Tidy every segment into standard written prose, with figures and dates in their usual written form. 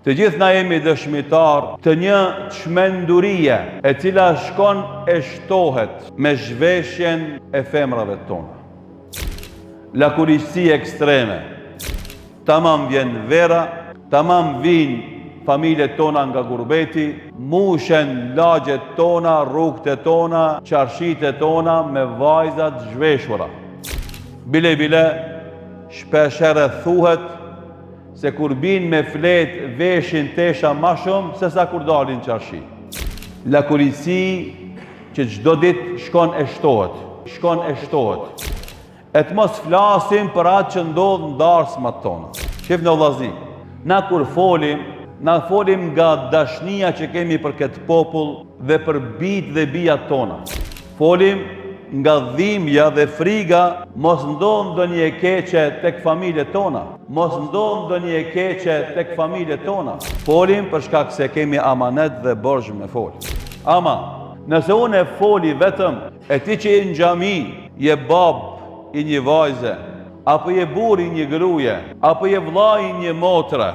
Të gjithë na jemi dëshmitar të një çmendurie e cila shkon e shtohet me zhveshjen e femrave tona. Lakurisi ekstreme. Tamam vjen vera, tamam vinë familjet tona nga gurbeti, mushen lagjet tona, rrugët tona, qarshit tona me vajzat zhveshura. Bile shpeshere thuhet se kur bin me flet veshin tesha ma shumë se sa kur dalin qarshi. Lakurisi që çdo ditë shkon e shtohet. E të mos flasim për atë që ndodh në darsmat tona. Shif në vëllazi, na kur folim nga dashnia që kemi për këtë popull dhe për bijtë dhe bijat tona. Folim nga dhimbja dhe friga, mos ndodh ndonjë e keqe tek familjet tona. Folim për shkak se kemi amanet dhe borxh me fol. Ama, nëse unë e foli vetëm e ti që je në xhami, je bab i një vajze, apo je burr i një gruaje, apo je vëlla i një motre,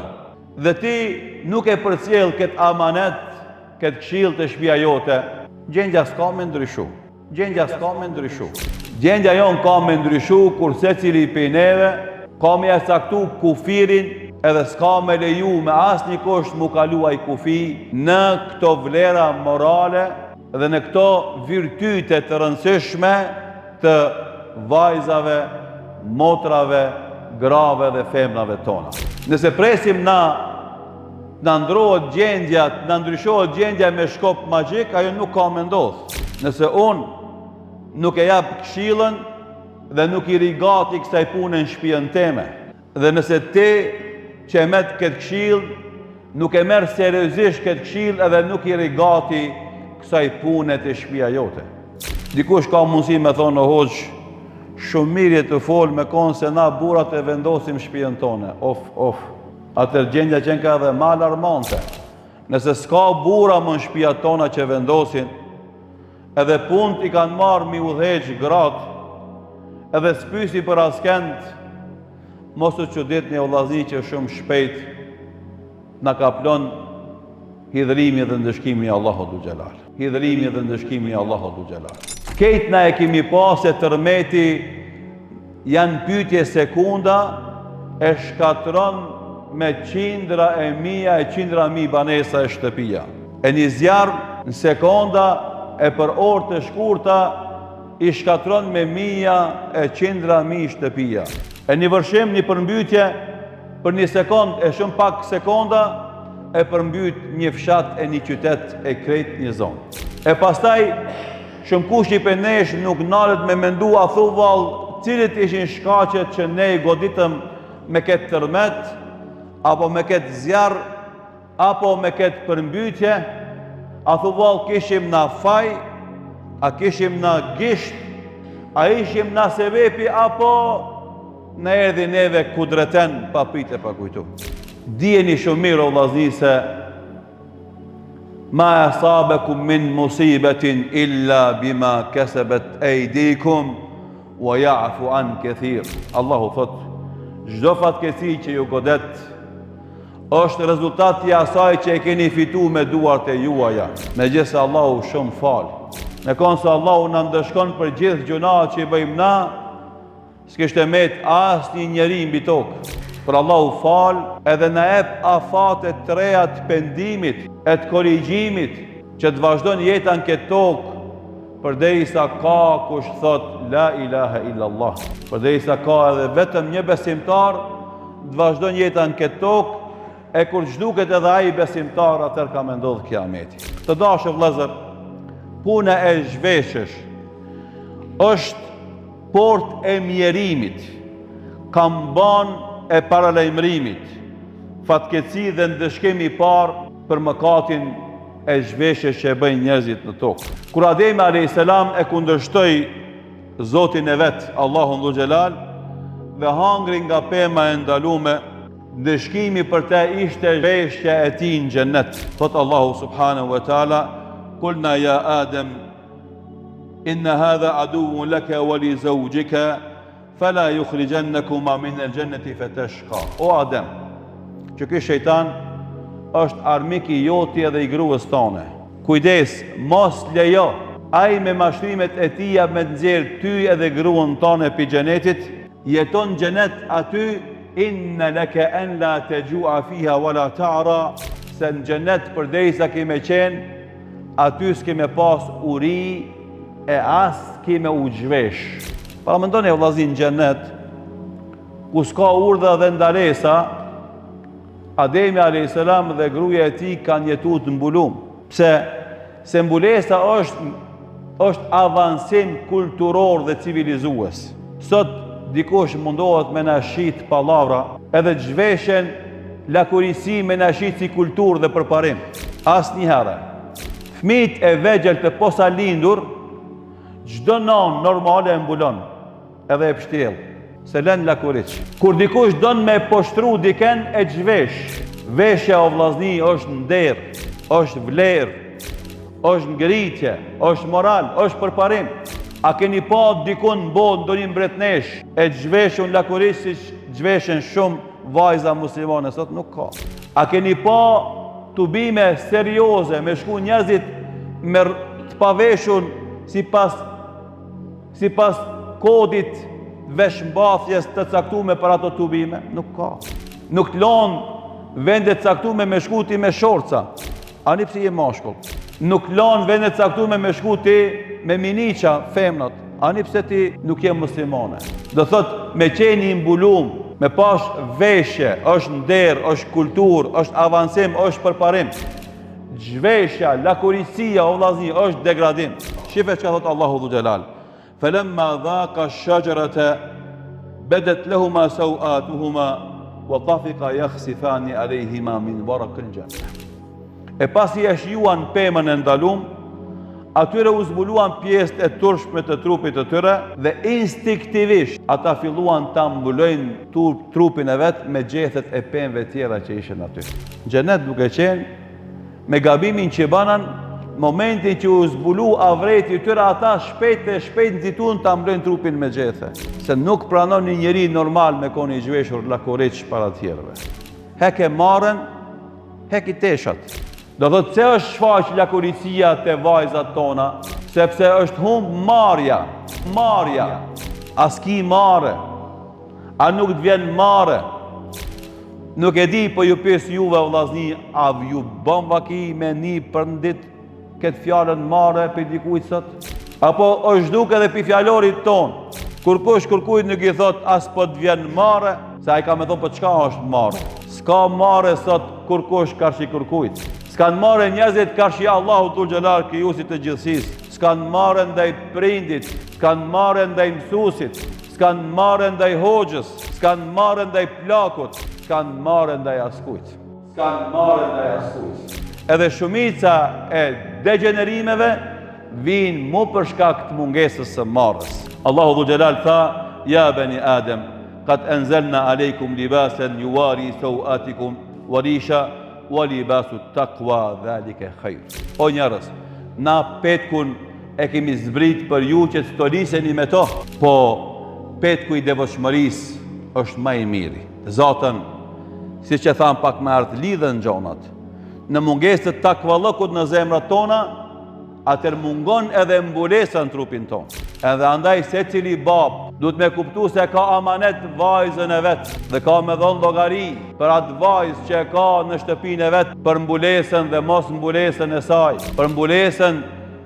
dhe ti nuk e përcjell këtë amanet, këtë këshill të shtëpia jote, gjendja s'ka me ndryshu. Gjendja jonë ka me ndryshu kur secili prej neve ka me saktu kufirin edhe s'ka me leju me asnjë kusht mu kalu ai kufi në këto vlera morale dhe në këto virtyte të rëndësishme të vajzave, motrave, grave dhe femrave tona. Nëse presim na ndrohet gjendja, na ndryshohet gjendja me shkop magjik, ajo nuk ka me ndodh. Nëse unë nuk e jap këshillën dhe nuk i rigati kësaj pune në shtëpinë teme, dhe nëse ti që e met këtë këshill nuk e merr seriozisht këtë këshill edhe nuk i rigati kësaj pune të shtëpia jote. Dikush ka mundësi me thonë o hoxh, shumë mirë të fol me konë se na burrat e vendosim shtëpinë tonë. Of. Atër gjendja që ka edhe më alarmante. Nëse s'ka burra më në shtëpia tona që vendosin, edhe punt i kanë marrë mi udhëheq gratë, edhe s'pysi për askend, mos të çudit një vëllazi që shumë shpejt na kaplon hidhrimi dhe ndëshkimi i Allahut Dhul Xhelal. Kejt na e kemi pas se tërmeti janë pyetje sekunda e shkatron me qindra e mi banesa e shtëpia. E një zjarr në sekonda e për orë të shkurta i shkatron me mija e qindra mi shtëpia. E një vërshim, një përmbytje për një sekond e shumë pak sekonda e përmbyt një fshat e një qytet e krejt një zonë. E pastaj shumë kush i për nesh nuk nalet me mendu a thuval cilit ishin shkaqet që ne i goditëm me këtë tërmet, apo me këtë zjarr, apo me këtë përmbytje, a thuval kishim na faj, a kishim na gisht, a ishim na sevepi, apo në erdhi neve kudreten pa pritë e pa kujtu. Dijeni shumë mirë o vëllazni se ma asabekum min musibetin illa bima kasabet aydikum wa ya'fu an kathir. Allahu thot, çdo fatkeqësi që ju godet është rezultati i asaj që e keni fitu me duart e juaja. Megjithëse Allahu shumë fal. Me konë se Allahu na ndëshkon për gjithë gjunaat që i bëjmë na, s'kishte met asnjë njeri mbi tokë. Por Allahu fal edhe na jep afate të reja të pendimit, e të korrigjimit, që të vazhdon jetën këtë tokë, përderisa ka kush thot la ilaha illallah. Përderisa ka edhe vetëm një besimtar, të vazhdon jetën këtë tokë, e kur zhduket edhe ai besimtar, atëherë ka me ndodhë kiameti. Të dashur vëllezër, puna e zhveshësh është port e mjerimit, kamban e paralajmërimit, fatkeqësi dhe ndëshkim i parë për mëkatin e zhveshjes që e bëjnë njerëzit në tokë. Kur Ademi a.s. e kundërshtoi Zotin e vet, Allahun Dhul Xhelal, dhe hangri nga pema e ndalume, ndëshkimi për te ishte zhveshja e tij në xhennet. Thot Allahu subhanahu wa taala, kulna ya Adem, inna hadha aduwwun laka wa li zawjika fala yukhrijannakuma min al-jannati fatashqa. O Adem, që ky shejtan është armiki joti edhe i gruas tone. Kujdes, mos lejo ai me mashtrimet e tia me nxjerr ty edhe gruan tone pi xhenetit, jeton xhenet aty, inna laka an la tajua fiha wala ta'ra, se në xhenet përderisa keme qenë, aty s'keme pas uri e as keme u zhvesh. Para mendoni o vllazin xhenet, ku s'ka urdhra dhe ndalesa, Ademi a.s. dhe gruaja e tij kanë jetuar të mbulum. Pse? Se mbulesa është avancim kulturor dhe civilizues. Sot dikush mundohet me na shit pallavra, edhe zhveshen lakurisi me na shit si kulturë dhe përparim. Asnjëherë. Fëmijët e vegjël të posa lindur, çdo nan normale e mbulon, edhe e pështjell, se lën lakuriç. Kur dikush don me poshtru diken e zhvesh. Veshja o vllazni është nder, është vlerë, është ngritje, është moral, është përparim. A keni pa dikun botë ndonjë mbretnesh e zhveshun lakuriç si zhveshen shumë vajza muslimane sot? Nuk ka. A keni pa tubime serioze me shku njerëzit me të paveshun sipas kodit veshmbathjes të caktuar për ato tubime? Nuk ka. Nuk të lon vendet caktuar me shkuti me shorca. Ani pse je mashkull. Nuk lon vendet caktuar me shkuti me miniqa, femnat. Ani pse ti nuk je muslimane. Do thot me qeni mbulum, me pash veshje, është nder, është kultur, është avancim, është përparim. Zhveshja, lakurisia o vllazni është degradim. Shife çka thot Allahu dhu xhelal. Falamma dhaqa ash-shajarata badat lahuma sawatuhuma wa tafiqa yakhsifani alayhima min waraqil jannah. E pasi e shijuan pemën e ndalum, atyre u zbuluan pjesët e turshme të trupit të tyre dhe instinktivisht ata filluan ta mbulojnë trupin e vet me gjethet e pemëve tjera që ishin aty. Xhenet duke qenë me gabimin që banan, momentin që u zbulu avreti tyre, ata shpejt nxitun ta mblojnë trupin me gjethe. Se nuk pranon një njeri normal me koni i zhveshur lakuriç para tjerëve. Heke marrën, heki teshat. Do thot se është shfaq lakuricia te vajzat tona, sepse është humb marrja. Marrja. As ki marrë. A nuk të vjen marrë. Nuk e di, po ju pyes juve vllazni, a ju bën vaki me një për në ditë këtë fjalën marrë për dikujt sot? Apo është duke edhe për fjalorit ton? Kur kush kërkujt nuk i thot as po të vjen marrë, se ai ka me thonë për çka është marrë. S'ka marrë sot kur kush karshi kërkujt. S'kan marrë njerëzit karshi Allahu dhul xhelal, krijuesit të gjithësisë. S'kan marrë ndaj prindit, s'kan marrë ndaj mësuesit, s'kan marrë ndaj hoxhës, s'kan marrë ndaj plakut, s'kan marrë ndaj askujt. S'kan marrë ndaj askujt. Edhe shumica e degenerimeve vinë mu për shkak të mungesës së marrës. Allahu dhul xhelal tha: "Ya bani Adem, qad anzalna alaykum libasan yuwari sawatikum wa risha wa libasu taqwa dhalika khair." O njerëz, na petkun e kemi zbrit për ju që të stoliseni me to, po petku i devotshmërisë është më i miri. Zotën, siç e tham pak më art, lidhen gjonat. Në mungesë të takvallëkut në zemrat tona, atër mungon edhe mbulesa në trupin ton. Edhe andaj se cili bab duhet me kuptu se ka amanet vajzën e vetë dhe ka me dhonë llogari për atë vajzë që ka në shtëpinë e vetë, për mbulesën dhe mos mbulesën e saj, për mbulesën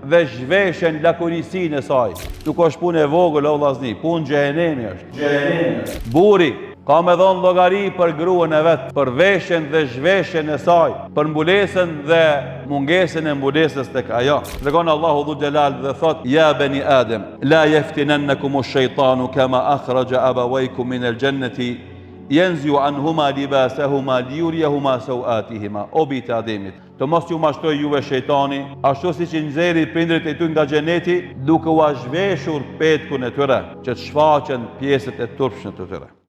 dhe zhveshen lakurisin e saj. Nuk është punë e vogël o vllazni, punë xhehenemi është. Buri ka me dhonë llogari për gruën e vetë, për veshjen dhe zhveshjen e saj, për mbulesën dhe mungesën e mbulesës tek ajo. Tregon Allahu dhul xhelal dhe thot: "Ya bani Adem, la yaftinannakum ash-shaytanu kama akhraja abawaykum min al-jannati yanzi'u anhuma libasahuma liyuriyahuma sawatihima." O bijtë Ademit, të mos ju mashtoj juve shejtani, ashtu siç i nxjerri prindrit e tyre nga xheneti, duke u zhveshur petkun e tyre, që të shfaqen pjesët e turpshme të tyre.